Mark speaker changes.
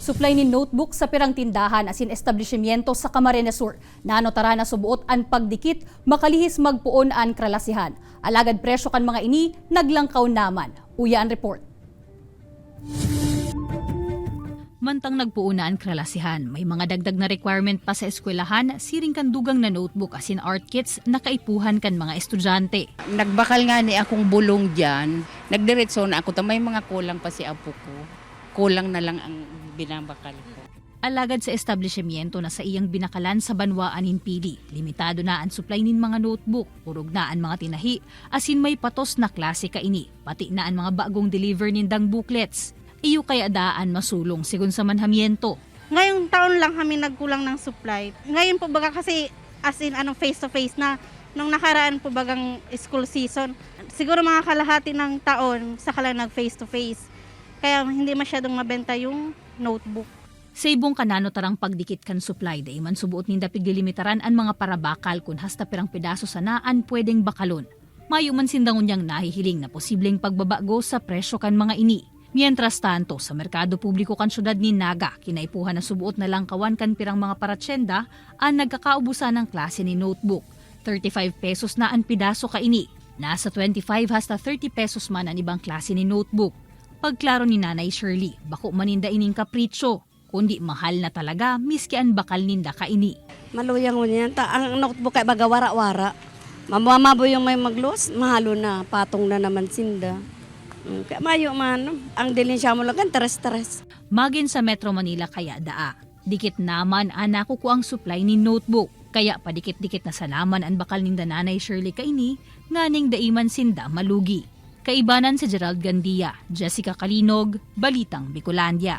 Speaker 1: Supply ni notebook sa pirang tindahan asin establishmento sa Camarines Sur. Nanotara na subuot an pagdikit, makalihis magpuon an kralasihan. Alagad presyo kan mga ini, naglangkaw naman. Uya ang report.
Speaker 2: Mantang nagpuuna ang kralasihan, may mga dagdag na requirement pa sa eskwelahan, siring kan dugang na notebook asin art kits na kaipuhan kan mga estudyante.
Speaker 3: Nagbakal nga ni akong bulong dyan, nagdiretso na ako, may mga kulang pa si apo ko. Kulang na lang ang binabakal ko.
Speaker 2: Alagad sa establishmento na sa iyang binakalan sa Banwaan Pili, limitado na ang supply nin mga notebook, urog na ang mga tinahi, asin may patos na klase kaini, pati na ang mga bagong deliver nindang booklets. Iyo kaya daan masulong sigun sa manhamiento.
Speaker 4: Ngayong taon lang kami nagkulang ng supply. Ngayon po baga kasi as in face to face na nung nakaraan po bagang school season. Siguro mga kalahati ng taon saka lang nag face to face. Kaya hindi masyadong mabenta yung notebook.
Speaker 2: Sa ibong kanano tarang pagdikit kan supply day man subuot ninda pigdilimitaran ang mga parabakal kun hasta pirang pedaso sa naan pwedeng bakalon. Mayo man sindangon niyang nahihiling na posibleng pagbabago sa presyo kan mga ini. Mientras tanto, sa merkado publiko kan syudad ni Naga, kinaipuhan na subuot na lang kawan kan pirang mga paratsenda ang nagkakaubusan ng klase ni notebook. 35 pesos na ang pidaso kaini. Nasa 25 hasta 30 pesos man ang ibang klase ni notebook. Pagklaro ni Nanay Shirley, bako maninda ining kapritsyo, kundi mahal na talaga miski ang bakal ninda kaini.
Speaker 5: Maluyang mo niyan, ang notebook ay baga wara-wara. Mamamo yung may maglos, mahalo na, patong na naman sinda. Kaya mayo man, ang dilensya mo lang, teres-teres.
Speaker 2: Magin sa Metro Manila kaya daa. Dikit naman anako ko ang supply ni notebook. Kaya padikit-dikit na salaman ang bakal ning Nanay Shirley kaini, nganing daiman sinda malugi. Kaibanan si Gerald Gandia, Jessica Kalinog, Balitang Bicolandia.